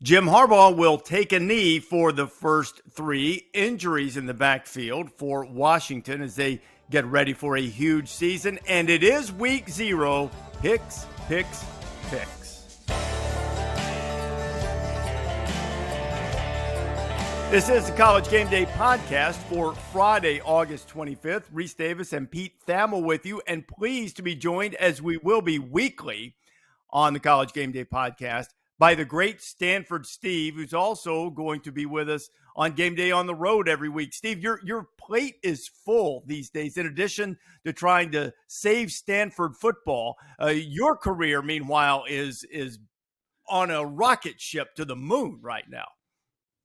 Jim Harbaugh will take a knee for the first three. Injuries in the backfield for Washington as they get ready for a huge season. And it is week 0. Picks. This is the College Game Day podcast for Friday, August 25th. Rece Davis and Pete Thamel with you, and pleased to be joined, as we will be weekly on the College Game Day podcast, by the great Stanford Steve, who's also going to be with us on Game Day on the road every week. Steve, your plate is full these days. In addition to trying to save Stanford football, your career, meanwhile, is on a rocket ship to the moon right now.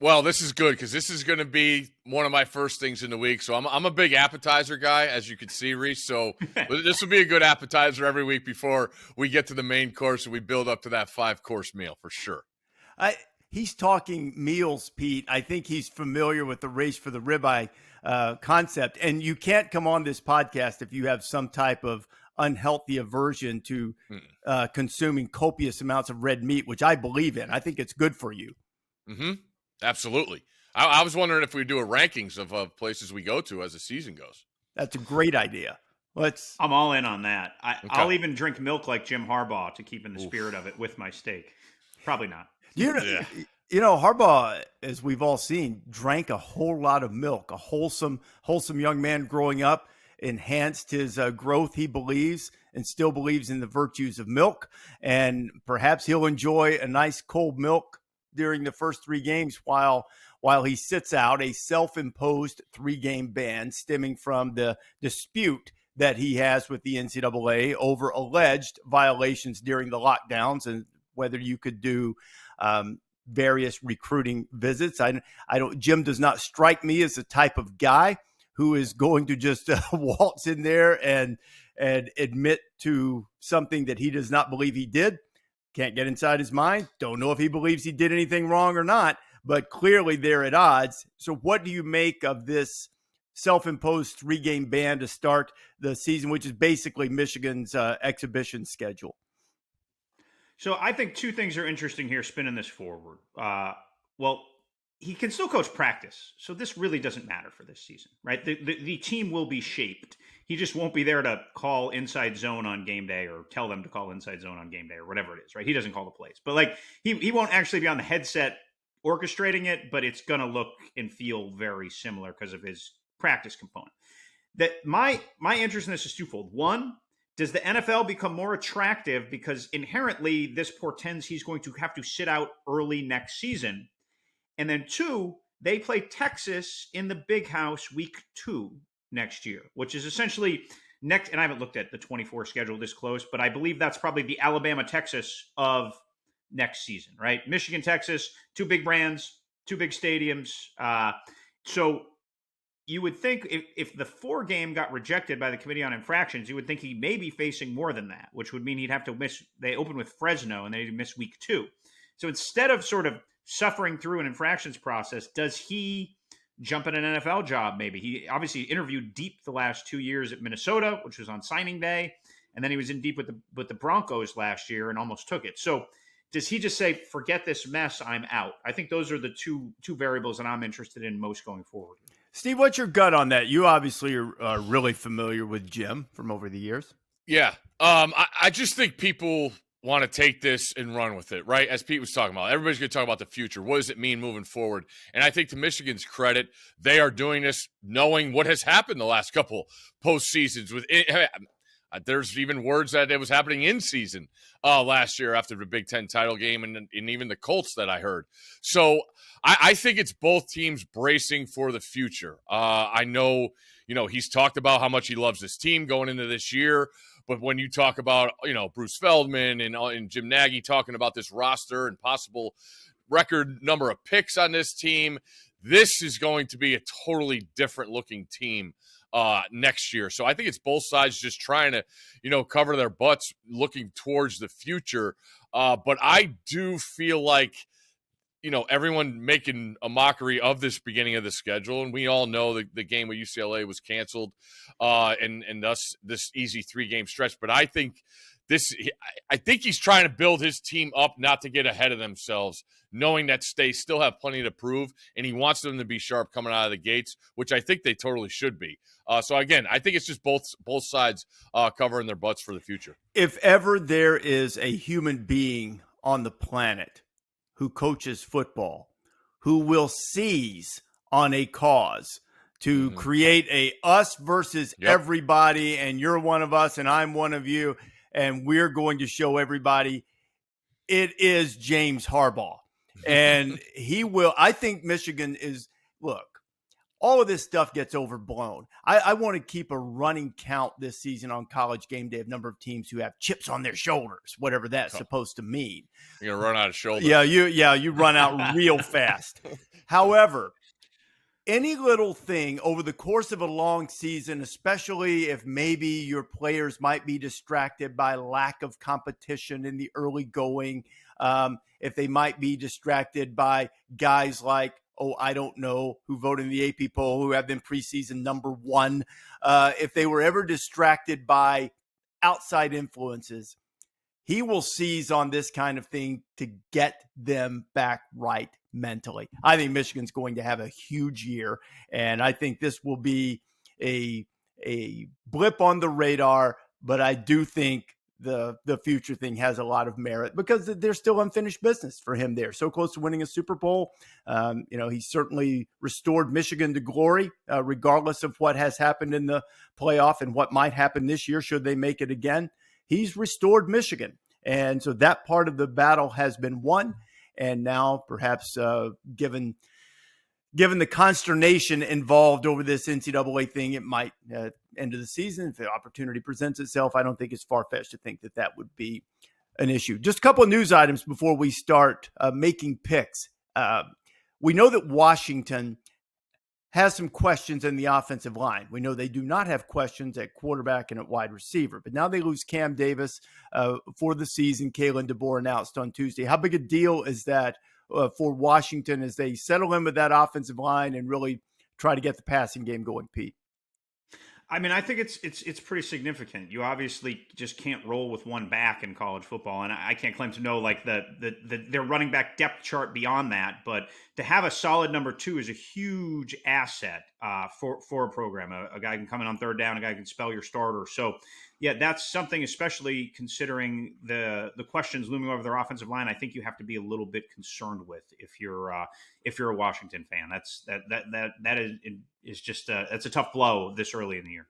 Well, this is good because this is going to be one of my first things in the week. So I'm a big appetizer guy, as you can see, Rece. So this will be a good appetizer every week before we get to the main course and we build up to that 5-course meal for sure. He's talking meals, Pete. I think he's familiar with the Race for the Ribeye concept. And you can't come on this podcast if you have some type of unhealthy aversion to consuming copious amounts of red meat, which I believe in. I think it's good for you. Mm-hmm. Absolutely. I was wondering if we do a rankings of places we go to as the season goes. That's a great idea. I'm all in on that. I'll even drink milk like Jim Harbaugh to keep in the spirit of it with my steak. Probably not. You know, Harbaugh, as we've all seen, drank a whole lot of milk. A wholesome young man growing up, enhanced his growth, he believes, and still believes in the virtues of milk. And perhaps he'll enjoy a nice cold milk during the first 3 games while he sits out a self-imposed 3-game ban stemming from the dispute that he has with the NCAA over alleged violations during the lockdowns and whether you could do various recruiting visits. Jim does not strike me as the type of guy who is going to just waltz in there and admit to something that he does not believe he did. Can't get inside his mind. Don't know if he believes he did anything wrong or not, but clearly they're at odds. So what do you make of this self-imposed 3-game ban to start the season, which is basically Michigan's exhibition schedule? So I think 2 things are interesting here spinning this forward. Well, he can still coach practice, so this really doesn't matter for this season, right? The team will be shaped. He just won't be there to call inside zone on game day or tell them to call inside zone on game day or whatever it is, right? He doesn't call the plays. But he won't actually be on the headset orchestrating it, but it's going to look and feel very similar because of his practice component. That my interest in this is twofold. One, does the NFL become more attractive because inherently this portends he's going to have to sit out early next season? And then 2, they play Texas in the Big House week 2 next year, which is essentially next. And I haven't looked at the 24 schedule this close, but I believe that's probably the Alabama, Texas of next season, right? Michigan, Texas, 2 big brands, 2 big stadiums. So you would think if the 4 game got rejected by the Committee on Infractions, you would think he may be facing more than that, which would mean he'd have to miss. They open with Fresno and they'd miss week 2. So instead of sort of suffering through an infractions process, does he jump at an NFL job? Maybe he obviously interviewed deep the last 2 years at Minnesota, which was on signing day. And then he was in deep with the Broncos last year and almost took it. So does he just say, forget this mess, I'm out? I think those are the two variables that I'm interested in most going forward. Steve, what's your gut on that? You obviously are really familiar with Jim from over the years. Yeah. I just think people want to take this and run with it, right? As Pete was talking about, everybody's going to talk about the future. What does it mean moving forward? And I think to Michigan's credit, they are doing this knowing what has happened the last couple postseasons. There's even words that it was happening in season last year after the Big Ten title game and even the Colts that I heard. So I think it's both teams bracing for the future. I know, he's talked about how much he loves this team going into this year. But when you talk about, Bruce Feldman and Jim Nagy talking about this roster and possible record number of picks on this team, this is going to be a totally different looking team next year. So I think it's both sides just trying to, cover their butts looking towards the future. But I do feel like, everyone making a mockery of this beginning of the schedule. And we all know the game with UCLA was canceled and thus this easy 3-game stretch. But I think I think he's trying to build his team up not to get ahead of themselves, knowing that they still have plenty to prove, and he wants them to be sharp coming out of the gates, which I think they totally should be. So, again, I think it's just both sides covering their butts for the future. If ever there is a human being on the planet who coaches football, who will seize on a cause to create a us versus everybody, and you're one of us and I'm one of you, and we're going to show everybody, it is James Harbaugh. And he will. I think Michigan is, look, all of this stuff gets overblown. I want to keep a running count this season on College Game Day of number of teams who have chips on their shoulders, whatever that's supposed to mean. You're going to run out of shoulders. Yeah, you run out real fast. However, any little thing over the course of a long season, especially if maybe your players might be distracted by lack of competition in the early going, if they might be distracted by guys like, I don't know, who voted in the AP poll, who have been preseason number one, if they were ever distracted by outside influences, he will seize on this kind of thing to get them back right mentally. I think Michigan's going to have a huge year, and I think this will be a blip on the radar, but I do think the future thing has a lot of merit because there's still unfinished business for him there. So close to winning a Super Bowl. He certainly restored Michigan to glory, regardless of what has happened in the playoff and what might happen this year should they make it again. He's restored Michigan. And so that part of the battle has been won. And now perhaps given the consternation involved over this NCAA thing, it might end of the season. If the opportunity presents itself, I don't think it's far-fetched to think that would be an issue. Just a couple of news items before we start making picks. We know that Washington has some questions in the offensive line. We know they do not have questions at quarterback and at wide receiver, but now they lose Cam Davis for the season. Kalen DeBoer announced on Tuesday. How big a deal is that for Washington as they settle in with that offensive line and really try to get the passing game going, Pete? I mean, I think it's pretty significant. You obviously just can't roll with one back in college football, and I can't claim to know like their running back depth chart beyond that. But to have a solid number two is a huge asset for a program. A guy can come in on third down, a guy can spell your starter. So, yeah, that's something, especially considering the questions looming over their offensive line. I think you have to be a little bit concerned with if you're a Washington fan. That is just that's a tough blow this early in the year.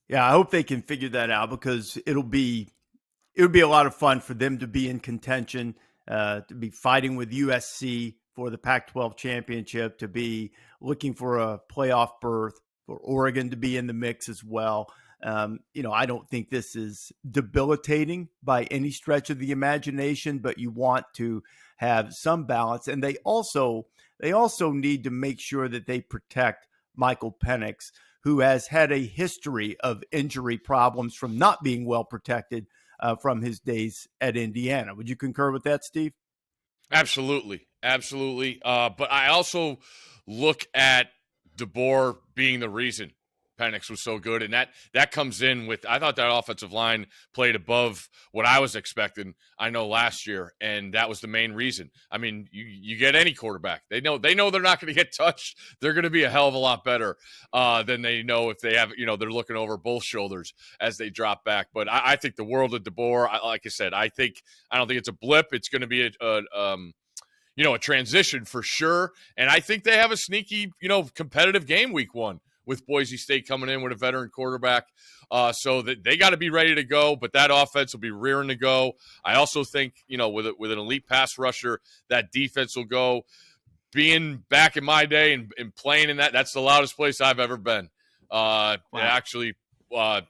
Yeah, I hope they can figure that out because it would be a lot of fun for them to be in contention, to be fighting with USC for the Pac-12 championship, to be looking for a playoff berth, for Oregon to be in the mix as well. I don't think this is debilitating by any stretch of the imagination, but you want to have some balance. And they also need to make sure that they protect Michael Penix, who has had a history of injury problems from not being well protected from his days at Indiana. Would you concur with that, Steve? Absolutely. But I also look at DeBoer being the reason Penix was so good, and that comes in with, I thought that offensive line played above what I was expecting, I know, last year, and that was the main reason. I mean, you get any quarterback. They know they're not going to get touched. They're going to be a hell of a lot better than they know if they have, they're looking over both shoulders as they drop back. But I think the world of DeBoer, like I said, I don't think it's a blip. It's going to be a transition for sure. And I think they have a sneaky, competitive game week one, with Boise State coming in with a veteran quarterback. So that they got to be ready to go, but that offense will be rearing to go. I also think, with an elite pass rusher, that defense will go. Being back in my day and playing in that's the loudest place I've ever been. Wow. It actually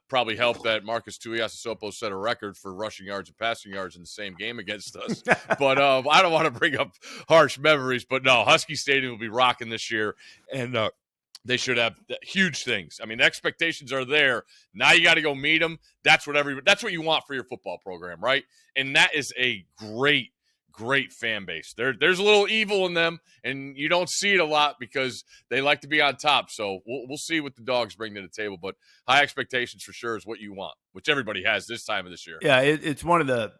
probably helped that Marcus Tuiasosopo set a record for rushing yards and passing yards in the same game against us. But I don't want to bring up harsh memories, but no, Husky Stadium will be rocking this year. And they should have huge things. I mean, the expectations are there. Now you got to go meet them. That's what you want for your football program, right? And that is a great great fan base. There's a little evil in them, and you don't see it a lot because they like to be on top. So we'll see what the Dogs bring to the table. But high expectations for sure is what you want, which everybody has this time of this year. Yeah, it's one of the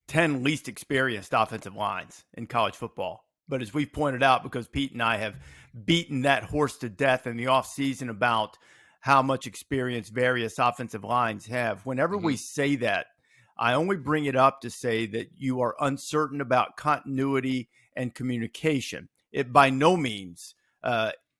10 least experienced offensive lines in college football. But as we've pointed out, because Pete and I have beaten that horse to death in the offseason about how much experience various offensive lines have, whenever we say that, I only bring it up to say that you are uncertain about continuity and communication. It by no means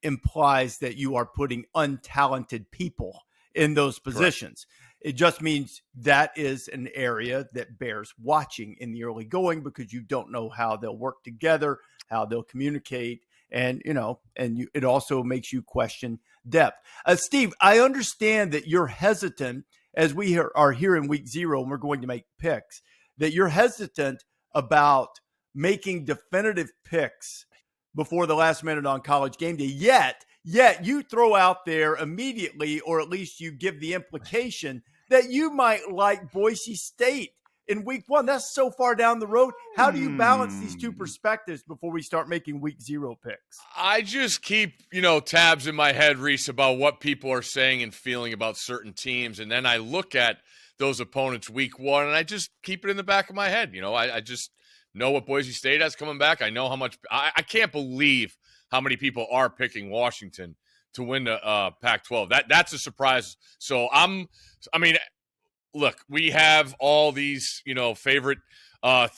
implies that you are putting untalented people in those positions. Correct. It just means that is an area that bears watching in the early going, because you don't know how they'll work together, how they'll communicate, and it also makes you question depth. Steve, I understand that you're hesitant, as we are here in week 0 and we're going to make picks, that you're hesitant about making definitive picks before the last minute on College Game Day. Yet you throw out there immediately, or at least you give the implication that you might like Boise State in week 1. That's so far down the road. How do you balance these two perspectives before we start making week 0 picks? I just keep, tabs in my head, Rece, about what people are saying and feeling about certain teams. And then I look at those opponents week 1 and I just keep it in the back of my head. I just know what Boise State has coming back. I know how much I can't believe how many people are picking Washington to win the Pac-12. That's a surprise. So look, we have all these, favorite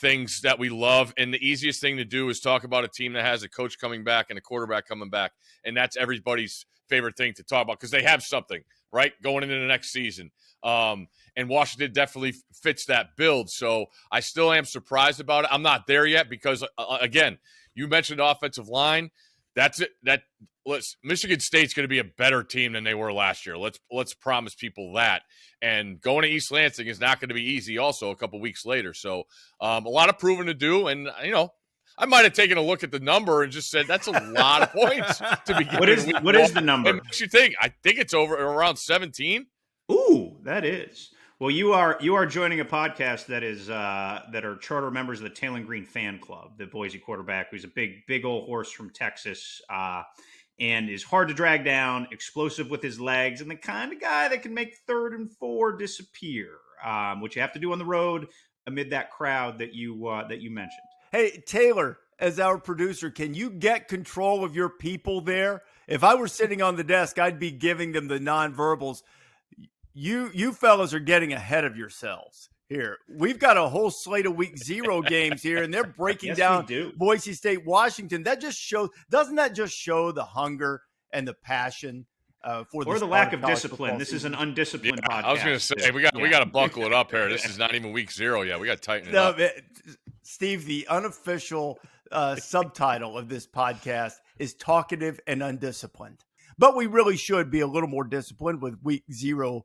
things that we love, and the easiest thing to do is talk about a team that has a coach coming back and a quarterback coming back, and that's everybody's favorite thing to talk about because they have something, right, going into the next season. And Washington definitely fits that build, so I still am surprised about it. I'm not there yet because, again, you mentioned offensive line. That's it. Michigan State's going to be a better team than they were last year. Let's promise people that. And going to East Lansing is not going to be easy also a couple weeks later. So a lot of proving to do. And, I might have taken a look at the number and just said that's a lot of points to be getting. What is the number? It makes you think. I think it's over around 17. Ooh, that is. Well, you are joining a podcast that are charter members of the Taylor Green fan club. The Boise quarterback, who's a big old horse from Texas, and is hard to drag down, explosive with his legs, and the kind of guy that can make 3rd and 4 disappear, which you have to do on the road amid that crowd that you mentioned. Hey, Taylor, as our producer, can you get control of your people there? If I were sitting on the desk, I'd be giving them the nonverbals. You fellas are getting ahead of yourselves here. We've got a whole slate of week 0 games here, and they're breaking down Boise State, Washington. Doesn't that just show the hunger and the passion for the lack of discipline? This is an undisciplined podcast. I was going to say we got to buckle it up here. This is not even week 0 yet. We got to tighten it up. Steve, the unofficial subtitle of this podcast is talkative and undisciplined. But we really should be a little more disciplined with week 0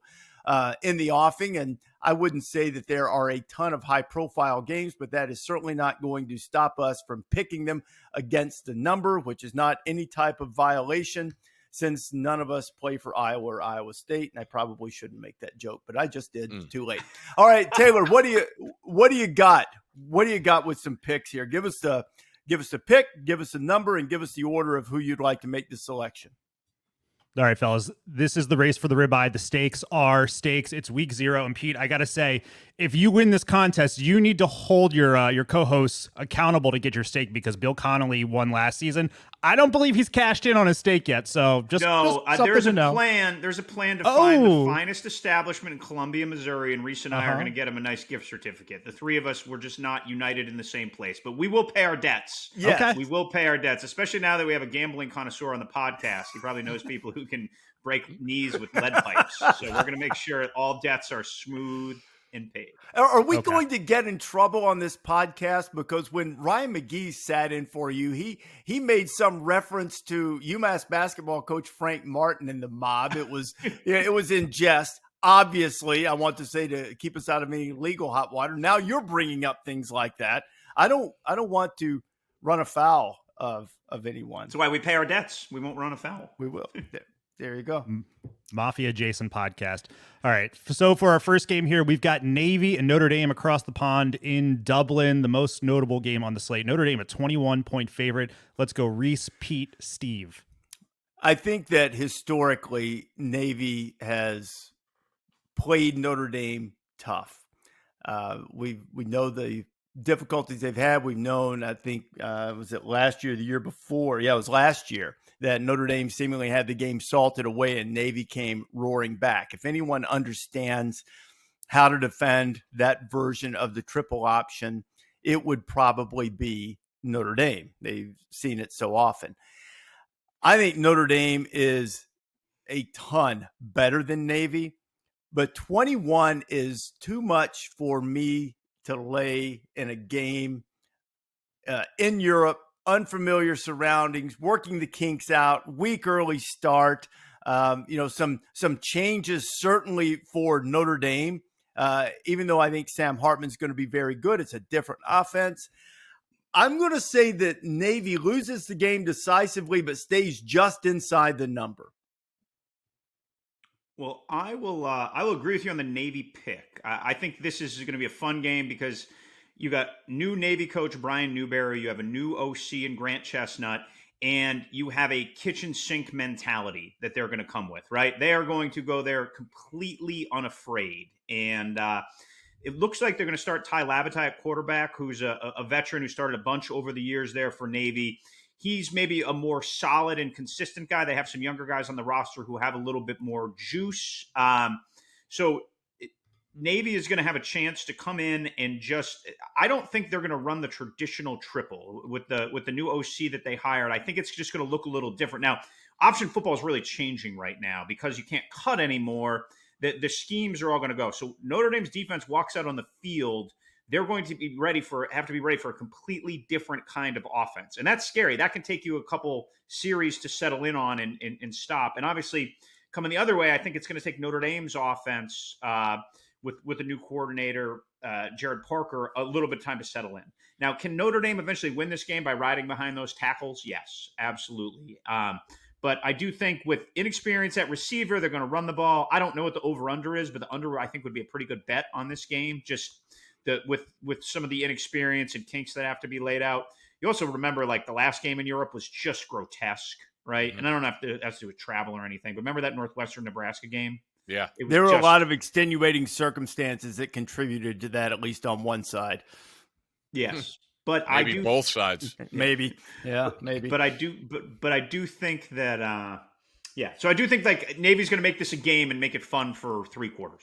in the offing. And I wouldn't say that there are a ton of high-profile games, but that is certainly not going to stop us from picking them against the number, which is not any type of violation, since none of us play for Iowa or Iowa State. And I probably shouldn't make that joke, but I just did. Too late. All right, Taylor, what do you got? What do you got with some picks here? Give us the pick, give us a number, and give us the order of who you'd like to make the selection. All right, fellas, this is the race for the ribeye. The stakes are stakes. It's week 0. And Pete, I got to say, if you win this contest, you need to hold your co-hosts accountable to get your stake, because Bill Connolly won last season. I don't believe he's cashed in on his stake yet. So there's a plan. There's a plan to find the finest establishment in Columbia, Missouri, and Rece and I are going to get him a nice gift certificate. The 3 of us were just not united in the same place, but we will pay our debts. Yes. Okay. We will pay our debts, especially now that we have a gambling connoisseur on the podcast. He probably knows people who can break knees with lead pipes. So we're going to make sure all debts are smooth and paid. Are we going to get in trouble on this podcast? Because when Ryan McGee sat in for you, he made some reference to UMass basketball coach Frank Martin and the mob. It was it was in jest. Obviously, I want to say, to keep us out of any legal hot water. Now you're bringing up things like that. I don't want to run afoul of anyone. That's why we pay our debts. We won't run afoul. We will. There you go. Mafia Jason podcast. All right. So for our first game here, we've got Navy and Notre Dame across the pond in Dublin, the most notable game on the slate. Notre Dame, a 21-point favorite. Let's go Rece, Pete, Steve. I think that historically, Navy has played Notre Dame tough. We know the difficulties they've had. We've known, I think, was it last year, the year before? Yeah, it was last year that Notre Dame seemingly had the game salted away and Navy came roaring back. If anyone understands how to defend that version of the triple option, it would probably be Notre Dame. They've seen it so often. I think Notre Dame is a ton better than Navy, but 21 is too much for me to lay in a game in Europe, unfamiliar surroundings, working the kinks out, week early start. Some changes certainly for Notre Dame. Even though I think Sam Hartman's going to be very good, it's a different offense. I'm going to say that Navy loses the game decisively, but stays just inside the number. Well, I will agree with you on the Navy pick. I think this is going to be a fun game because you got new Navy coach Brian Newberry, you have a new OC in Grant Chestnut, and you have a kitchen sink mentality that they're going to come with, right? They are going to go there completely unafraid. And it looks like they're going to start Ty Lavatai at quarterback, who's a veteran who started a bunch over the years there for Navy. He's maybe a more solid and consistent guy. They have some younger guys on the roster who have a little bit more juice. Navy is going to have a chance to come in and I don't think they're going to run the traditional triple with the new OC that they hired. I think it's just going to look a little different. Now, option football is really changing right now because you can't cut anymore. The schemes are all going to go. So Notre Dame's defense walks out on the field. They're going to have to be ready for a completely different kind of offense. And that's scary. That can take you a couple series to settle in on and stop. And obviously, coming the other way, I think it's going to take Notre Dame's offense with a new coordinator, Jared Parker, a little bit of time to settle in. Now, can Notre Dame eventually win this game by riding behind those tackles? Yes, absolutely. But I do think with inexperience at receiver, they're going to run the ball. I don't know what the over-under is, but the under, I think, would be a pretty good bet on this game, just with some of the inexperience and kinks that have to be laid out. You also remember, like, the last game in Europe was just grotesque, right? Mm-hmm. And I don't know if it has to do with travel or anything, but remember that Northwestern-Nebraska game? Yeah. There were a lot of extenuating circumstances that contributed to that, at least on one side. Yes. But maybe both sides. Maybe. Yeah, maybe. But I do think that so I do think like Navy's going to make this a game and make it fun for 3 quarters.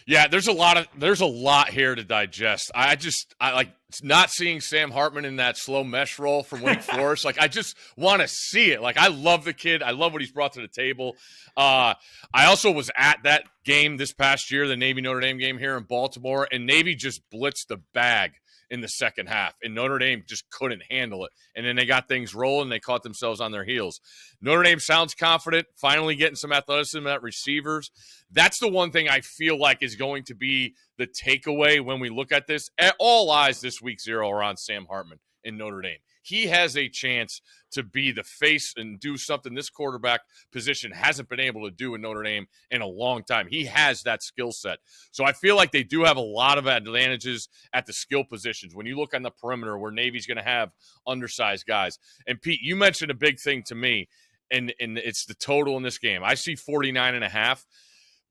Yeah, there's a lot here to digest. I like not seeing Sam Hartman in that slow mesh role from Wake Forest. Like, I just want to see it. Like, I love the kid. I love what he's brought to the table. I also was at that game this past year, the Navy Notre Dame game here in Baltimore, and Navy just blitzed the bag in the second half, and Notre Dame just couldn't handle it. And then they got things rolling. They caught themselves on their heels. Notre Dame sounds confident, finally getting some athleticism at receivers. That's the one thing I feel like is going to be the takeaway when we look at this. All eyes this week 0 are on Sam Hartman in Notre Dame. He has a chance to be the face and do something this quarterback position hasn't been able to do in Notre Dame in a long time. He has that skill set. So I feel like they do have a lot of advantages at the skill positions. When you look on the perimeter where Navy's going to have undersized guys. And Pete, you mentioned a big thing to me, and it's the total in this game. I see 49.5.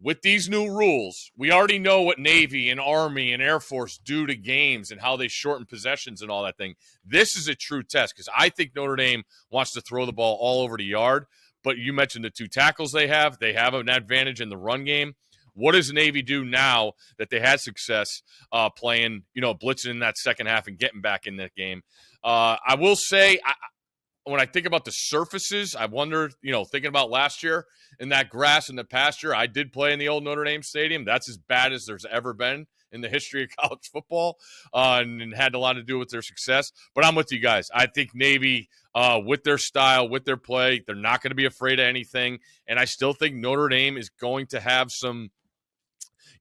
With these new rules, we already know what Navy and Army and Air Force do to games and how they shorten possessions and all that thing. This is a true test because I think Notre Dame wants to throw the ball all over the yard. But you mentioned the 2 tackles they have. They have an advantage in the run game. What does Navy do now that they had success playing, blitzing in that second half and getting back in that game? I will say, when I think about the surfaces, I wonder, thinking about last year in that grass in the pasture, I did play in the old Notre Dame stadium. That's as bad as there's ever been in the history of college football, and had a lot to do with their success. But I'm with you guys. I think Navy, with their style, with their play, they're not going to be afraid of anything. And I still think Notre Dame is going to have some,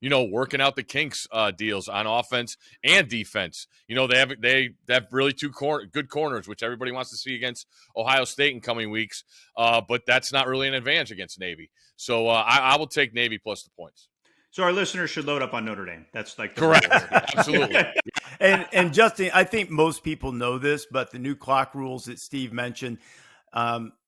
working out the kinks deals on offense and defense. They have really two good corners, which everybody wants to see against Ohio State in coming weeks. But that's not really an advantage against Navy. So I will take Navy plus the points. So our listeners should load up on Notre Dame. That's like correct. Absolutely. And Justin, I think most people know this, but the new clock rules that Steve mentioned,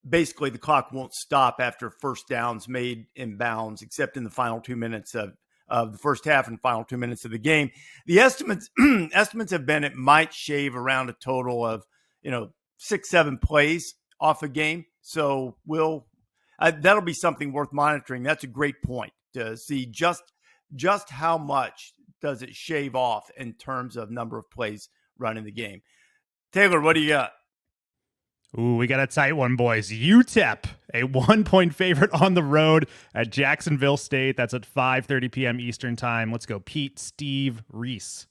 basically the clock won't stop after first downs made in bounds, except in the final 2 minutes of the first half and final 2 minutes of the game. The estimates have been it might shave around a total of 6-7 plays off a game. So that'll be something worth monitoring. That's a great point to see just how much does it shave off in terms of number of plays run in the game. Taylor, what do you got? Ooh, we got a tight one, boys. UTEP, a 1-point favorite on the road at Jacksonville State. That's at 5:30 p.m. Eastern time. Let's go, Pete, Steve, Rece.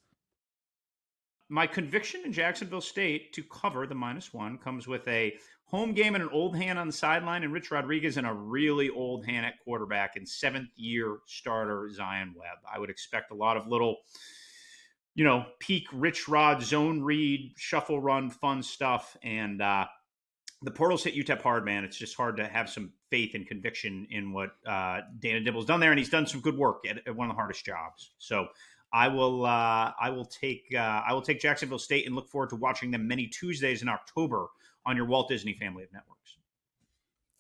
My conviction in Jacksonville State to cover the -1 comes with a home game and an old hand on the sideline, and Rich Rodriguez and a really old hand at quarterback and 7th-year starter Zion Webb. I would expect a lot of little, peak Rich Rod, zone read, shuffle run, fun stuff. And the portal's hit UTEP hard, man. It's just hard to have some faith and conviction in what Dana Dibble's done there, and he's done some good work at one of the hardest jobs. So I will take Jacksonville State and look forward to watching them many Tuesdays in October on your Walt Disney family of networks.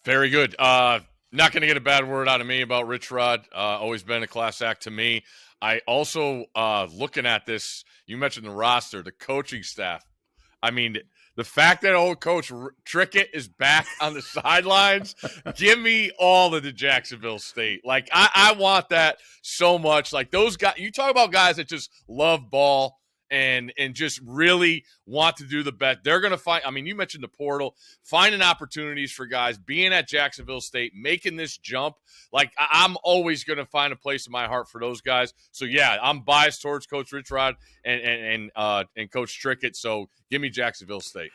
Very good. Not going to get a bad word out of me about Rich Rod. Always been a class act to me. I also, looking at this, you mentioned the roster, the coaching staff. I mean, the fact that old coach Trickett is back on the sidelines, give me all of the Jacksonville State. Like, I want that so much. Like, those guys, you talk about guys that just love ball and just really want to do the best. They're going to find, you mentioned the portal, finding opportunities for guys, being at Jacksonville State, making this jump. Like, I'm always going to find a place in my heart for those guys. So, yeah, I'm biased towards Coach Rich Rod and Coach Trickett. So, give me Jacksonville State.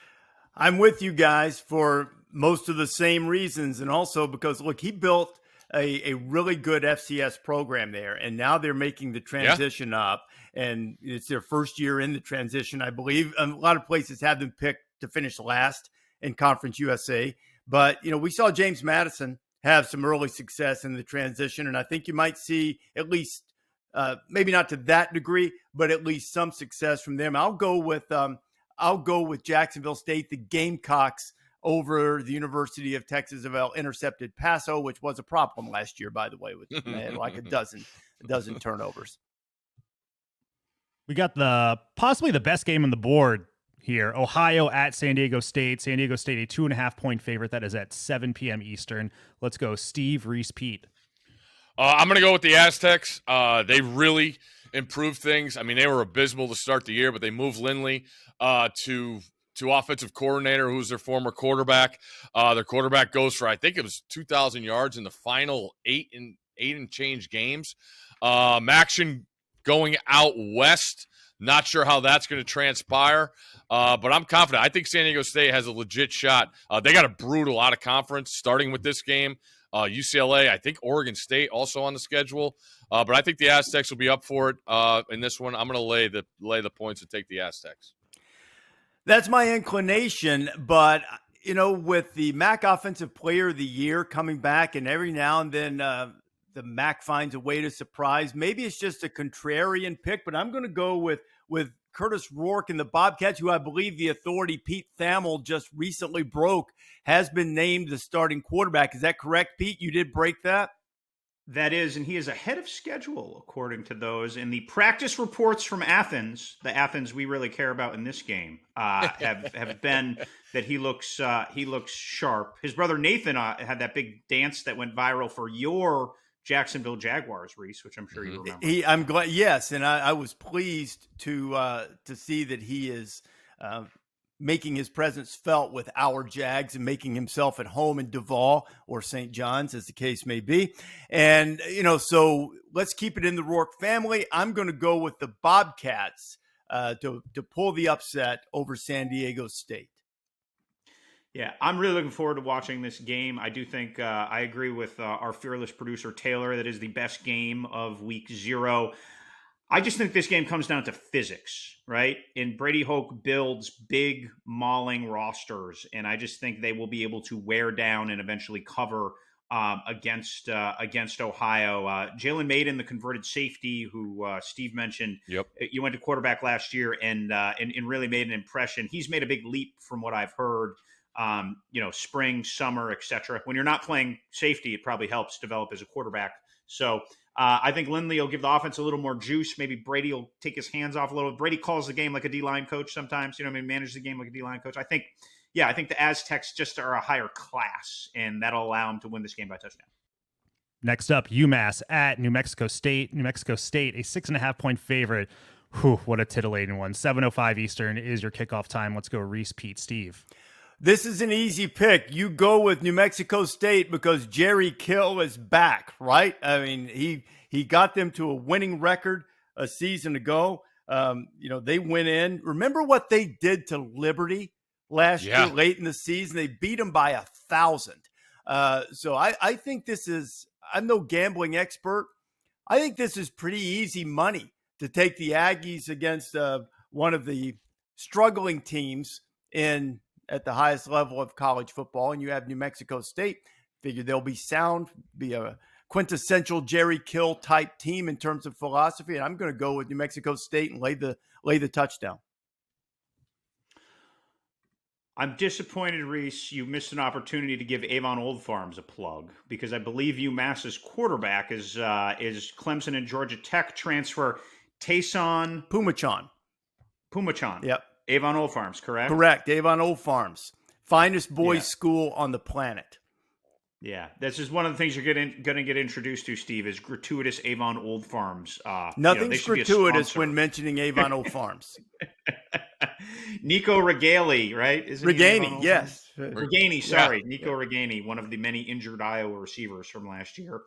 I'm with you guys for most of the same reasons. And also because, look, he built a really good FCS program there. And now they're making the transition up. And it's their first year in the transition, I believe. A lot of places have them picked to finish last in Conference USA. But, we saw James Madison have some early success in the transition. And I think you might see at least, maybe not to that degree, but at least some success from them. I'll go with Jacksonville State. The Gamecocks over the University of Texas intercepted Paso, which was a problem last year, by the way, with they had like a dozen turnovers. We got possibly the best game on the board here. Ohio at San Diego State. San Diego State, a 2.5-point favorite. That is at 7 p.m. Eastern. Let's go, Steve, Rece, Pete. I'm going to go with the Aztecs. They really improved things. They were abysmal to start the year, but they moved Lindley to offensive coordinator, who's their former quarterback. Their quarterback goes for, I think it was 2,000 yards in the final eight and change games. Action going out west. Not sure how that's going to transpire, but I'm confident. I think San Diego State has a legit shot. They got a brutal out of conference starting with this game. UCLA, I think Oregon State also on the schedule, but I think the Aztecs will be up for it in this one. I'm going to lay the points and take the Aztecs. That's my inclination, but with the MAC Offensive Player of the Year coming back, and every now and then the MAC finds a way to surprise. Maybe it's just a contrarian pick, but I'm going to go with Curtis Rourke and the Bobcats, who I believe the authority Pete Thamel just recently broke, has been named the starting quarterback. Is that correct, Pete? You did break that? That is, and he is ahead of schedule, according to those. And the practice reports from Athens, the Athens we really care about in this game, have been that he looks sharp. His brother Nathan had that big dance that went viral for your Jacksonville Jaguars, Rece, which I'm sure you remember. I'm glad, yes, and I was pleased to see that he is making his presence felt with our Jags and making himself at home in Duval or St. John's, as the case may be. And, so let's keep it in the Rourke family. I'm going to go with the Bobcats to pull the upset over San Diego State. Yeah, I'm really looking forward to watching this game. I do think I agree with our fearless producer, Taylor, that is the best game of week 0. I just think this game comes down to physics, right? And Brady Hoke builds big, mauling rosters, and I just think they will be able to wear down and eventually cover against Ohio. Jalen Maiden, the converted safety, who Steve mentioned, Yep. you went to quarterback last year and really made an impression. He's made a big leap from what I've heard. Spring, summer, etc. When you're not playing safety, it probably helps develop as a quarterback. So I think Lindley will give the offense a little more juice. Maybe Brady will take his hands off a little. Brady calls the game like a D-line coach sometimes. Manages the game like a D-line coach. I think the Aztecs just are a higher class, and that'll allow them to win this game by touchdown. Next up, UMass at New Mexico State. New Mexico State, a 6.5-point favorite. Whew, what a titillating one. 7:05 Eastern is your kickoff time. Let's go Rece, Pete, Steve. This is an easy pick. You go with New Mexico State because Jerry Kill is back, right? I mean, he got them to a winning record a season ago. They went in. Remember what they did to Liberty last year, late in the season? They beat them by 1,000. So I think this is, I'm no gambling expert. I think this is pretty easy money to take the Aggies against one of the struggling teams at the highest level of college football, and you have New Mexico State. Figure they'll be sound, be a quintessential Jerry Kill type team in terms of philosophy, and I'm going to go with New Mexico State and lay the touchdown. I'm disappointed, Rece. You missed an opportunity to give Avon Old Farms a plug because I believe UMass's quarterback is Clemson and Georgia Tech transfer Tayson Pumachan. Yep. Avon Old Farms, correct? Correct. Avon Old Farms. Finest boys school on the planet. Yeah. This is one of the things you're going to get introduced to, Steve, is gratuitous Avon Old Farms. Nothing's gratuitous when mentioning Avon Old Farms. Nico Regali, right? Reganey, yes. Reganey, sorry. Nico Reganey, one of the many injured Iowa receivers from last year.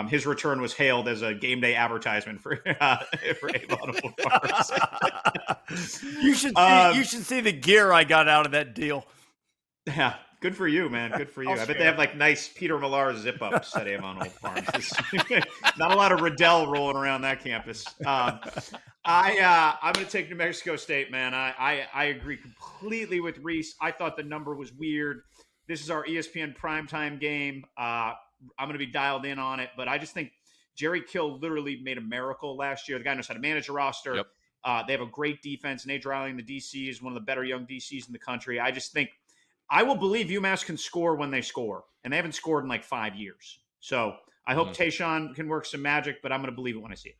His return was hailed as a game day advertisement for Avon Old Farms. You should see the gear I got out of that deal. Yeah, good for you, man. Good for you. I bet they have like nice Peter Millar zip-ups at Avon Old Farms. Not a lot of Riddell rolling around that campus. I'm going to take New Mexico State, man. I agree completely with Rece. I thought the number was weird. This is our ESPN primetime game. I'm going to be dialed in on it, but I just think Jerry Kill literally made a miracle last year. The guy knows how to manage a roster. Yep. They have a great defense. Nate Dreiling, the DC, is one of the better young DCs in the country. I just think I will believe UMass can score when they score, and they haven't scored in like 5 years. So I hope Tayshaun can work some magic, but I'm going to believe it when I see it.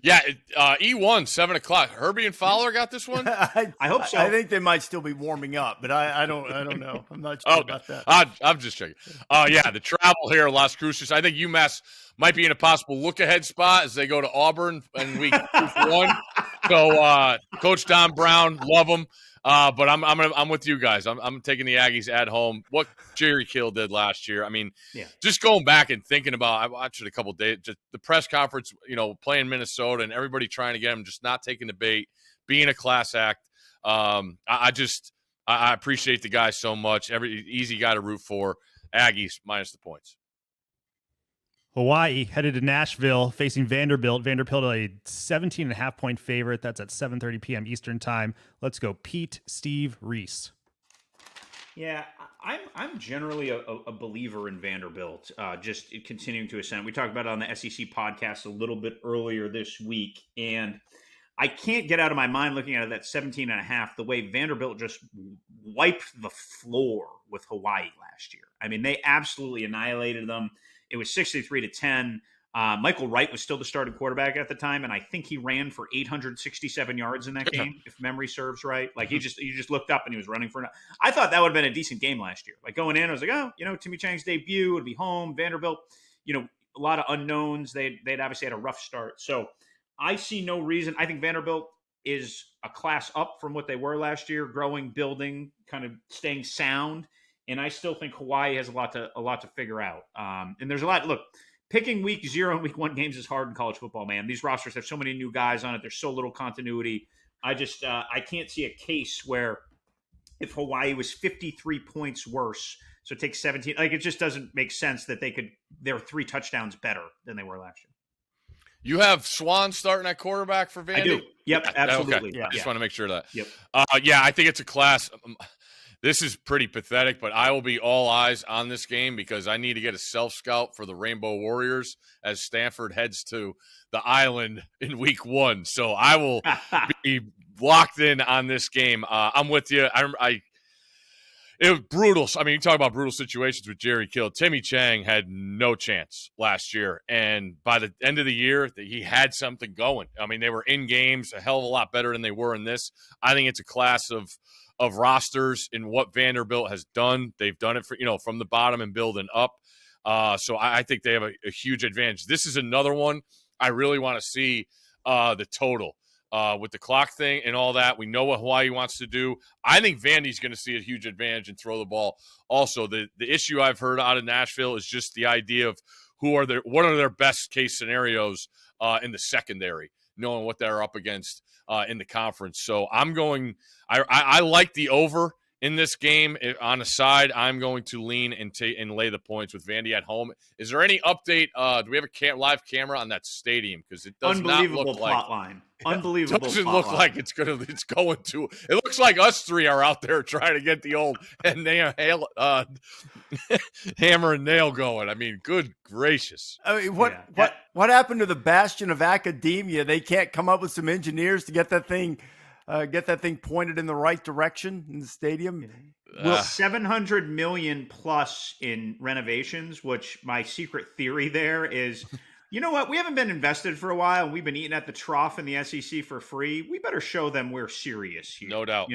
Yeah, E1, 7:00. Herbie and Fowler got this one? I hope so. I think they might still be warming up, but I don't know. I'm not sure about that. I'm just checking. The travel here, Las Cruces. I think UMass might be in a possible look-ahead spot as they go to Auburn in week 1. So, Coach Don Brown, love him. But I'm with you guys. I'm taking the Aggies at home. What Jerry Kill did last year. I mean, just going back and thinking about, I watched it a couple of days, just the press conference, playing Minnesota and everybody trying to get him, just not taking the bait, being a class act. I appreciate the guy so much. Easy guy to root for. Aggies minus the points. Hawaii headed to Nashville facing Vanderbilt. Vanderbilt a 17.5-point favorite. That's at 7:30 p.m. Eastern time. Let's go Pete, Steve, Rece. Yeah, I'm generally a believer in Vanderbilt, just continuing to ascend. We talked about it on the SEC podcast a little bit earlier this week, and I can't get out of my mind looking at that 17.5, the way Vanderbilt just wiped the floor with Hawaii last year. I mean, they absolutely annihilated them. It was 63-10. Michael Wright was still the starting quarterback at the time, and I think he ran for 867 yards in that game, if memory serves right. Like you just looked up and he was running for. I thought that would have been a decent game last year. Like going in, I was like, Timmy Chang's debut would be home. Vanderbilt, a lot of unknowns. They'd obviously had a rough start, so I see no reason. I think Vanderbilt is a class up from what they were last year, growing, building, kind of staying sound. And I still think Hawaii has a lot to figure out. And there's a lot. Look, picking week 0 and week 1 games is hard in college football, man. These rosters have so many new guys on it. There's so little continuity. I can't see a case where if Hawaii was 53 points worse. So take 17. Like, it just doesn't make sense that they're 3 touchdowns better than they were last year. You have Swan starting at quarterback for Vandy? I do. Yep, Yeah, absolutely. Okay. I just want to make sure of that. Yep. Yeah, I think it's a class. This is pretty pathetic, but I will be all eyes on this game because I need to get a self-scout for the Rainbow Warriors as Stanford heads to the island in week 1. So I will be locked in on this game. I'm with you. It was brutal. I mean, you talk about brutal situations with Jerry Kill. Timmy Chang had no chance last year. And by the end of the year, he had something going. I mean, they were in games a hell of a lot better than they were in this. I think it's a class of rosters in what Vanderbilt has done. They've done it for, from the bottom and building up. So I think they have a huge advantage. This is another one I really want to see the total. With the clock thing and all that, we know what Hawaii wants to do. I think Vandy's going to see a huge advantage and throw the ball. Also, the issue I've heard out of Nashville is just the idea of what are their best case scenarios in the secondary, knowing what they're up against in the conference. So I'm going. I like the over in this game. On the side, I'm going to lean and lay the points with Vandy at home. Is there any update? Do we have a live camera on that stadium? Because it does not look like plot line. Unbelievable. Doesn't look like it's going to. It looks like us three are out there trying to get the old hammer and nail going. I mean, good gracious. I mean, what happened to the bastion of academia? They can't come up with some engineers to get that thing pointed in the right direction in the stadium. Well, $700 million plus in renovations, which my secret theory there is, you know what? We haven't been invested for a while, and we've been eating at the trough in the SEC for free. We better show them we're serious here. No doubt.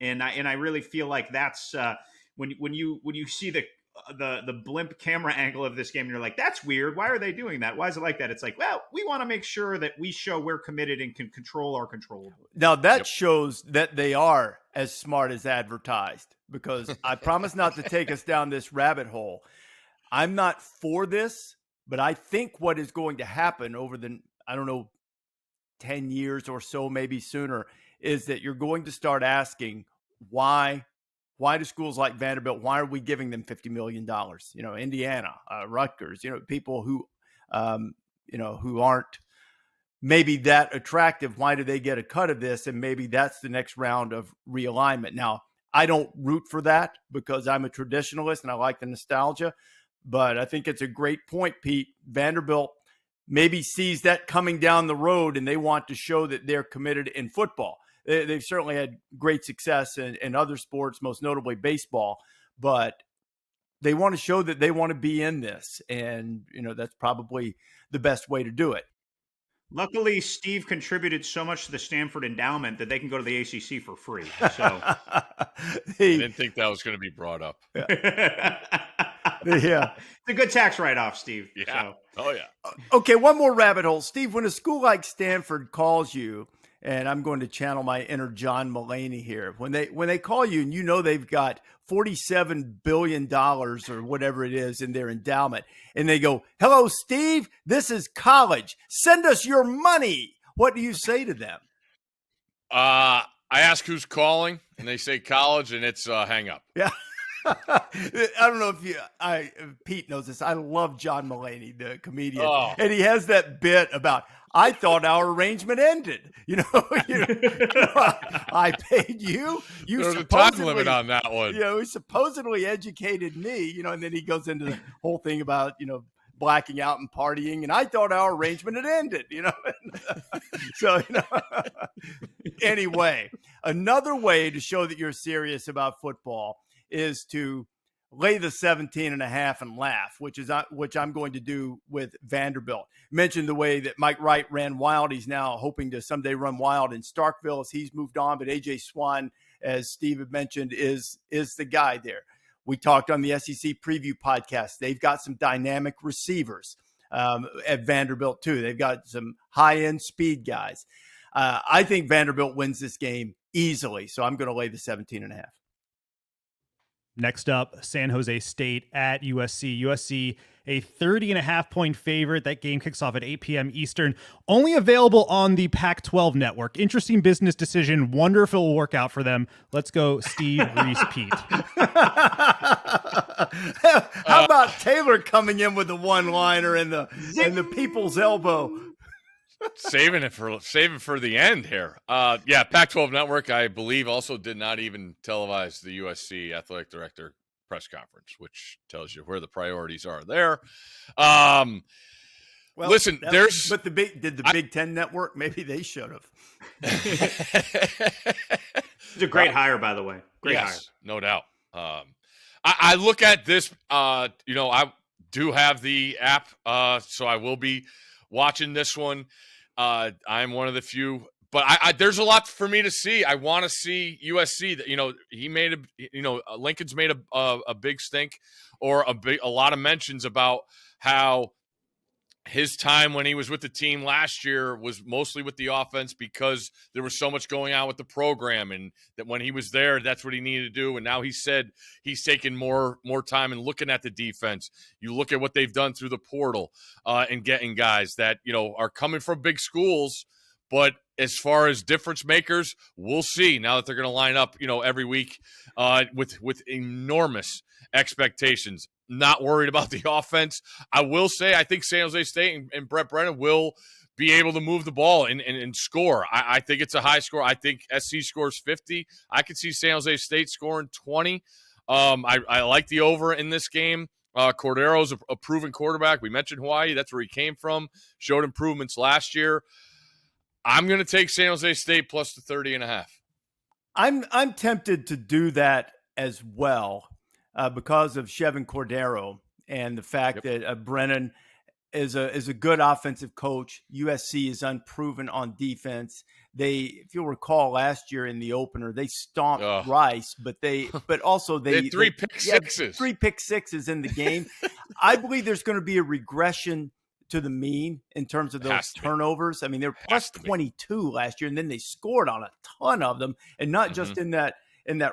And I really feel like that's when you see the blimp camera angle of this game, and you're like, that's weird. Why are they doing that? Why is it like that? It's like, well, we want to make sure that we show we're committed and can control our controllable. Now that shows that they are as smart as advertised, because I promise not to take us down this rabbit hole. I'm not for this, but I think what is going to happen over the, 10 years or so, maybe sooner, is that you're going to start asking why do schools like Vanderbilt, why are we giving them $50 million? Indiana, Rutgers, people who aren't maybe that attractive. Why do they get a cut of this? And maybe that's the next round of realignment. Now, I don't root for that because I'm a traditionalist and I like the nostalgia, but I think it's a great point, Pete. Vanderbilt maybe sees that coming down the road and they want to show that they're committed in football. They've certainly had great success in other sports, most notably baseball, but they want to show that they want to be in this. And, that's probably the best way to do it. Luckily, Steve contributed so much to the Stanford endowment that they can go to the ACC for free. So I didn't think that was going to be brought up. Yeah. It's a good tax write-off, Steve. Yeah. So. Oh, yeah. Okay, one more rabbit hole. Steve, when a school like Stanford calls you, and I'm going to channel my inner John Mulaney here, when they call you and they've got $47 billion or whatever it is in their endowment, and they go, "Hello, Steve, this is college. Send us your money." What do you say to them? I ask who's calling, and they say college, and it's hang up. Yeah. I don't know if Pete knows this. I love John Mulaney, the comedian, and he has that bit about, I thought our arrangement ended. I paid you. There's a time limit on that one. He supposedly educated me. And then he goes into the whole thing about blacking out and partying, and I thought our arrangement had ended. So anyway, another way to show that you're serious about football is to lay the 17.5 and laugh, which I'm going to do with Vanderbilt. Mentioned the way that Mike Wright ran wild. He's now hoping to someday run wild in Starkville as he's moved on. But A.J. Swan, as Steve had mentioned, is the guy there. We talked on the SEC preview podcast. They've got some dynamic receivers at Vanderbilt too. They've got some high-end speed guys. I think Vanderbilt wins this game easily. So I'm going to lay the 17.5. Next up, San Jose State at USC. USC, a 30.5-point favorite. That game kicks off at 8 p.m. Eastern. Only available on the Pac-12 network. Interesting business decision. Wonder if it will work out for them. Let's go, Steve, Reese, Pete. How about Taylor coming in with the one-liner and the people's elbow? Saving for the end here. Yeah, Pac-12 Network, I believe, also did not even televise the USC athletic director press conference, which tells you where the priorities are there. Well, listen, but did the Big Ten Network? Maybe they should have. It's a great hire, by the way. Great hire, no doubt. I look at this. I do have the app, so I will be watching this one. I'm one of the few, but there's a lot for me to see. I want to see USC. That he made Lincoln's made a big stink, or a lot of mentions about how his time when he was with the team last year was mostly with the offense because there was so much going on with the program, and that when he was there, that's what he needed to do. And now he said he's taken more time and looking at the defense. You look at what they've done through the portal and getting guys that, are coming from big schools, but as far as difference makers, we'll see now that they're going to line up, every week with enormous expectations. Not worried about the offense. I will say I think San Jose State and Brett Brennan will be able to move the ball and score. I think it's a high score. I think SC scores 50. I could see San Jose State scoring 20. I like the over in this game. Cordero's a proven quarterback. We mentioned Hawaii. That's where he came from. Showed improvements last year. I'm going to take San Jose State plus the 30.5. I'm tempted to do that as well. Because of Chevin Cordero and the fact that Brennan is a good offensive coach. USC is unproven on defense. If you'll recall, last year in the opener, they stomped Rice, but also they had three pick sixes. 3 pick sixes in the game. I believe there's going to be a regression to the mean in terms of those turnovers. I mean, they're plus 22 last year, and then they scored on a ton of them, and not just in that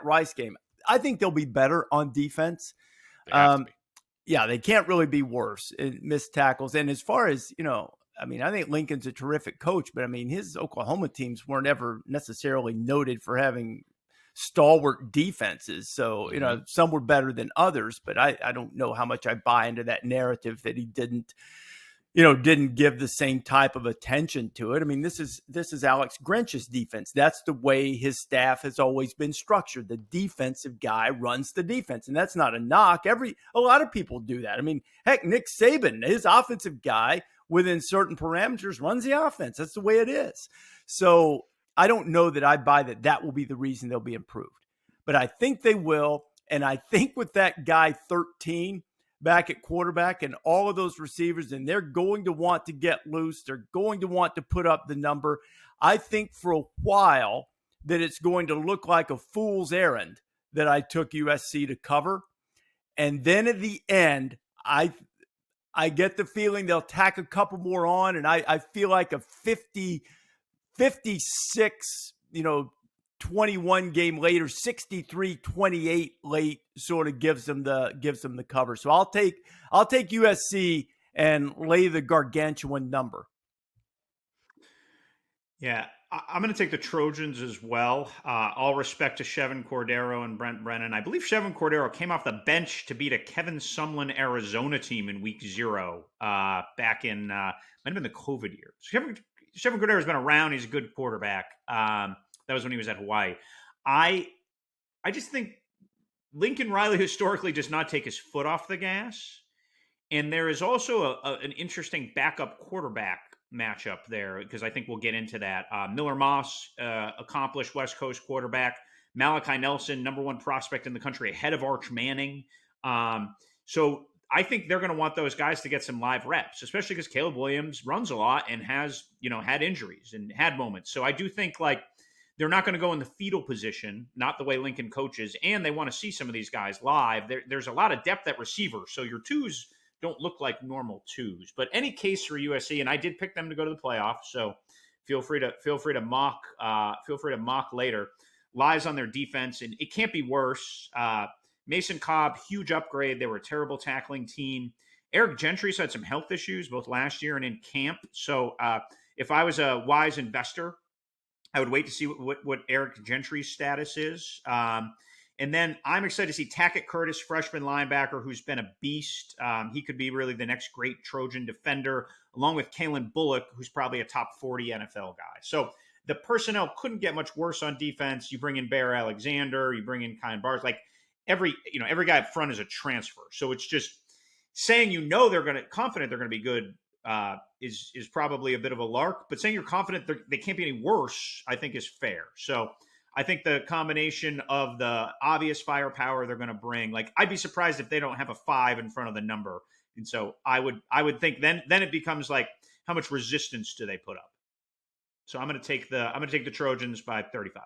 Rice game. I think they'll be better on defense. They can't really be worse in missed tackles. And as far as, I think Lincoln's a terrific coach, but his Oklahoma teams weren't ever necessarily noted for having stalwart defenses. So, some were better than others, but I don't know how much I buy into that narrative that he didn't give the same type of attention to it. This is Alex Grinch's defense. That's the way his staff has always been structured. The defensive guy runs the defense, and that's not a knock. A lot of people do that. Heck, Nick Saban, his offensive guy within certain parameters runs the offense. That's the way it is. So I don't know that I buy that will be the reason they'll be improved, but I think they will. And I think with that guy 13 back at quarterback and all of those receivers, and they're going to want to get loose. They're going to want to put up the number. I think for a while that it's going to look like a fool's errand that I took USC to cover. And then at the end, I get the feeling they'll tack a couple more on. And I feel like a 56, 21 game later, 63-28 late sort of gives them the cover. So I'll take USC and lay the gargantuan number. Yeah, I'm going to take the Trojans as well. All respect to Chevin Cordero and Brent Brennan. I believe Chevin Cordero came off the bench to beat a Kevin Sumlin Arizona team in week 0 back in might have been the COVID year. Chevin Cordero has been around. He's a good quarterback. That was when he was at Hawaii. I just think Lincoln Riley historically does not take his foot off the gas. And there is also an interesting backup quarterback matchup there, because I think we'll get into that. Miller Moss, accomplished West Coast quarterback. Malachi Nelson, number 1 prospect in the country, ahead of Arch Manning. So I think they're going to want those guys to get some live reps, especially because Caleb Williams runs a lot and has, had injuries and had moments. So I do think they're not going to go in the fetal position, not the way Lincoln coaches, and they want to see some of these guys live. There's a lot of depth at receiver, so your twos don't look like normal twos. But any case for USC, and I did pick them to go to the playoffs, so feel free to mock later. Lies on their defense, and it can't be worse. Mason Cobb, huge upgrade. They were a terrible tackling team. Eric Gentry's had some health issues both last year and in camp. So if I was a wise investor, I would wait to see what Eric Gentry's status is. And then I'm excited to see Tackett Curtis, freshman linebacker, who's been a beast. He could be really the next great Trojan defender, along with Kalen Bullock, who's probably a top 40 NFL guy. So the personnel couldn't get much worse on defense. You bring in Bear Alexander, you bring in Kyan Bars. Like every guy up front is a transfer. So it's just saying confident they're gonna be good is probably a bit of a lark. But saying you're confident they can't be any worse, I think, is fair. So I think the combination of the obvious firepower they're going to bring, like I'd be surprised if they don't have a 5 in front of the number. And so I would think then it becomes like, how much resistance do they put up? So I'm going to take the Trojans by 35.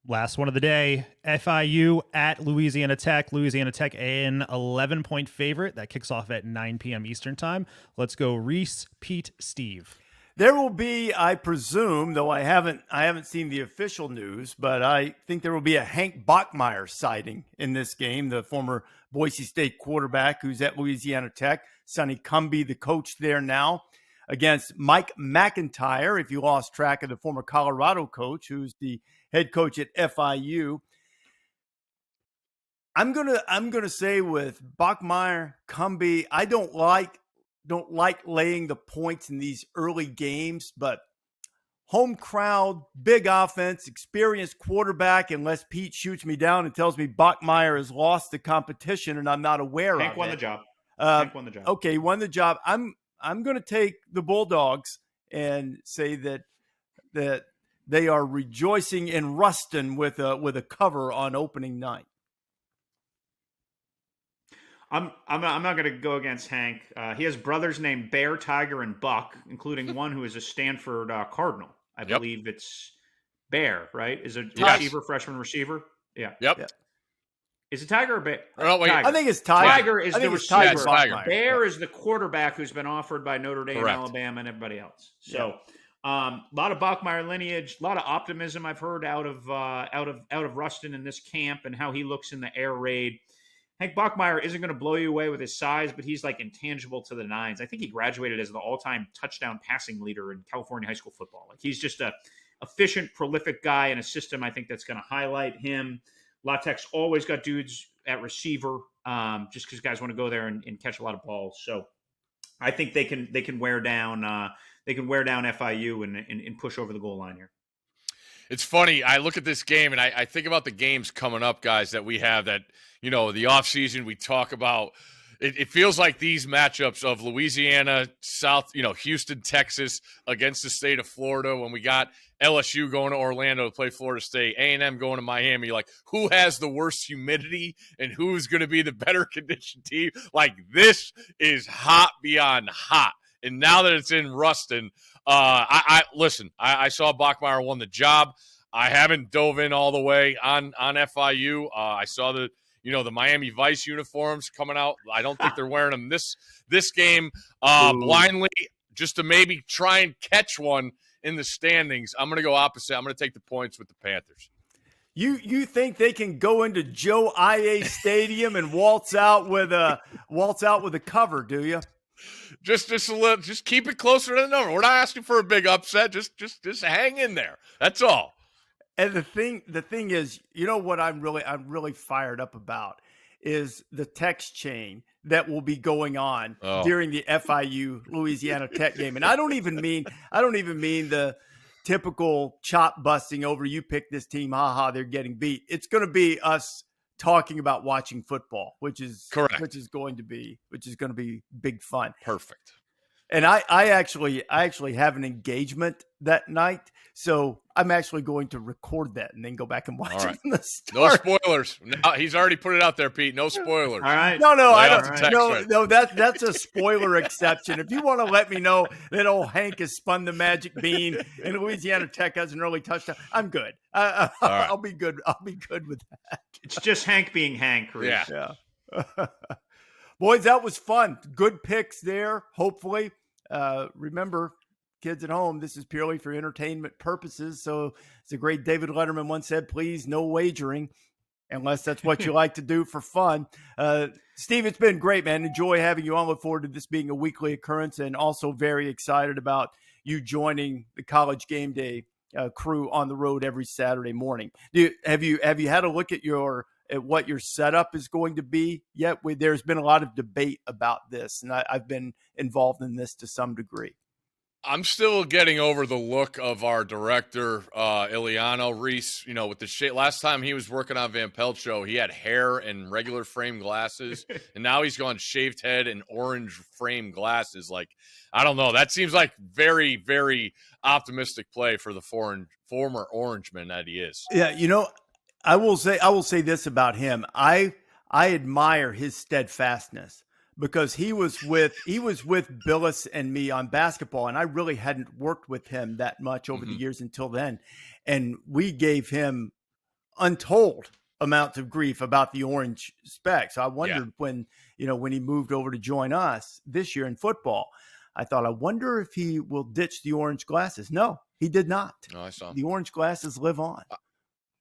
Last one of the day, FIU at Louisiana Tech. Louisiana Tech an 11-point favorite. That kicks off at 9 p.m. Eastern time. Let's go Rece, Pete, Steve. There will be, I presume, though I haven't seen the official news, but I think there will be a Hank Bachmeier sighting in this game, the former Boise State quarterback who's at Louisiana Tech. Sonny Cumbie, the coach there now, against Mike McIntyre, if you lost track of the former Colorado coach, who's the head coach at FIU. I'm gonna say with Bachmeier, Cumbie, I don't like laying the points in these early games, but home crowd, big offense, experienced quarterback, unless Pete shoots me down and tells me Bachmeier has lost the competition and I'm not aware of it. Hank won the job. Hank won the job. Okay, won the job. I'm going to take the Bulldogs and say that they are rejoicing in Ruston with a cover on opening night. I'm not going to go against Hank. He has brothers named Bear, Tiger, and Buck, including one who is a Stanford Cardinal. I believe it's Bear, right? Is a receiver, freshman receiver. Yeah. Yep. Is it Tiger or Bear? Oh, wait. I think it's Tiger. Tiger is the receiver. Yeah, Tiger. Bear is the quarterback who's been offered by Notre Dame, Correct. Alabama, and everybody else. So, a lot of Bachmeier lineage, a lot of optimism I've heard out of Ruston in this camp and how he looks in the air raid. Hank Bachmeier isn't going to blow you away with his size, but he's like intangible to the nines. I think he graduated as the all-time touchdown passing leader in California high school football. Like he's just a efficient, prolific guy in a system I think that's going to highlight him. La Tech's always got dudes at receiver, just because guys want to go there and catch a lot of balls. So I think they can wear down FIU and push over the goal line here. It's funny. I look at this game and I think about the games coming up, guys, that we have that, the offseason we talk about. It feels like these matchups of Louisiana, South, Houston, Texas against the state of Florida, when we got LSU going to Orlando to play Florida State, A&M going to Miami, like who has the worst humidity and who's going to be the better conditioned team? Like this is hot beyond hot. And now that it's in Ruston, I saw Bachmeier won the job. I haven't dove in all the way on FIU. I saw the Miami Vice uniforms coming out. I don't think they're wearing them this game blindly, just to maybe try and catch one in the standings. I'm going to go opposite. I'm going to take the points with the Panthers. You think they can go into Joe IA Stadium and waltz out with a cover, do you? Just a little, just keep it closer to the number. We're not asking for a big upset. Just hang in there. That's all. And the thing is, what I'm really fired up about is the text chain that will be going on during the FIU Louisiana Tech game. And I don't even mean the typical chop busting over you pick this team, haha, they're getting beat. It's going to be us talking about watching football, which is correct, which is going to be big fun. Perfect. And I actually have an engagement that night, so I'm actually going to record that and then go back and watch it from the start. No spoilers. No, he's already put it out there, Pete. No spoilers. All right. No, I don't. No, that's a spoiler exception. If you want to let me know that old Hank has spun the magic bean and Louisiana Tech has an early touchdown, I'm good. I'll be good. I'll be good with that. It's just Hank being Hank. Reece. Yeah. Boys, that was fun. Good picks there. Hopefully. Remember, kids at home, this is purely for entertainment purposes. So it's a great David Letterman once said, please, no wagering. unless that's what you like to do for fun. Steve, it's been great, man. Enjoy having you on. Look forward to this being a weekly occurrence, and also very excited about you joining the College Game Day crew on the road every Saturday morning. Have you had a look at what your setup is going to be yet? There's been a lot of debate about this, and I've been involved in this to some degree. I'm still getting over the look of our director, Iliano Rece. With the shit. Last time he was working on Van Pelt show, he had hair and regular frame glasses, and now he's gone shaved head and orange frame glasses. Like, I don't know. That seems like very, very optimistic play for the former Orangeman that he is. Yeah, I will say this about him. I admire his steadfastness, because he was with Billis and me on basketball, and I really hadn't worked with him that much over the years until then. And we gave him untold amounts of grief about the orange specs. So I wondered when he moved over to join us this year in football, I thought, I wonder if he will ditch the orange glasses. No, he did not. No, I saw. The orange glasses live on.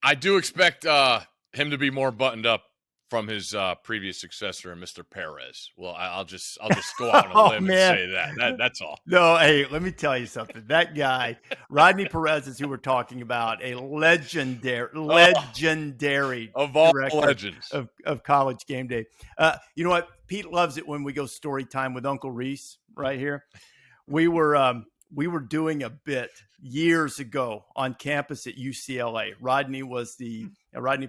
I do expect him to be more buttoned up from his previous successor, Mr. Perez. Well, I'll just go out on a limb and say that. That's all. No, hey, let me tell you something. That guy, Rodney Perez, is who we're talking about, a legendary of all director legends of College Game Day. You know what? Pete loves it when we go story time with Uncle Rece right here. We were doing a bit years ago on campus at UCLA. Rodney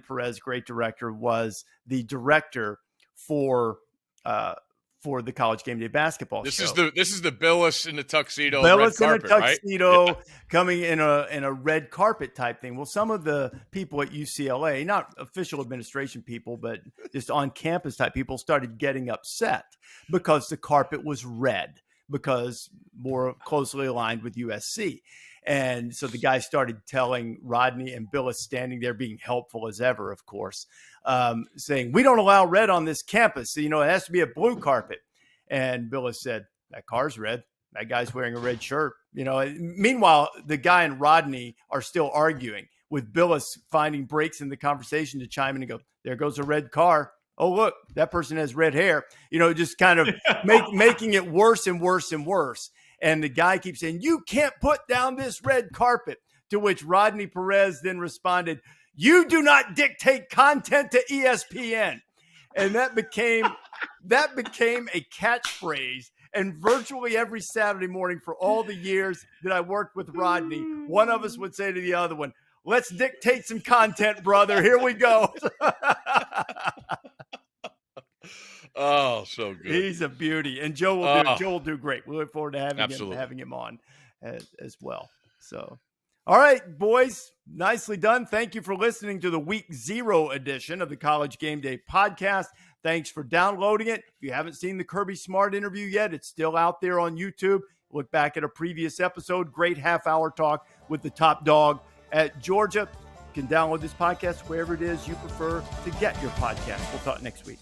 Perez, great director, was the director for the College Game Day basketball show. This is the Billis in the tuxedo, Billis red carpet, in a tuxedo, right? coming in a red carpet type thing. Well, some of the people at UCLA, not official administration people, but just on campus type people, started getting upset because the carpet was red, because more closely aligned with USC. And so the guy started telling Rodney, and Billis standing there being helpful as ever, of course, saying, we don't allow red on this campus. So, it has to be a blue carpet. And Billis said, that car's red. That guy's wearing a red shirt. Meanwhile, the guy and Rodney are still arguing, with Billis finding breaks in the conversation to chime in and go, there goes a red car. Oh, look, that person has red hair, just kind of making it worse and worse and worse. And the guy keeps saying, you can't put down this red carpet, to which Rodney Perez then responded, you do not dictate content to ESPN. And that became a catchphrase. And virtually every Saturday morning for all the years that I worked with Rodney, one of us would say to the other one, let's dictate some content, brother. Here we go. Oh, so good. He's a beauty. And Joe will do great. We look forward to having him on as well. So, all right, boys, nicely done. Thank you for listening to the Week 0 edition of the College Game Day podcast. Thanks for downloading it. If you haven't seen the Kirby Smart interview yet, it's still out there on YouTube. Look back at a previous episode. Great half-hour talk with the top dog at Georgia. You can download this podcast wherever it is you prefer to get your podcast. We'll talk next week.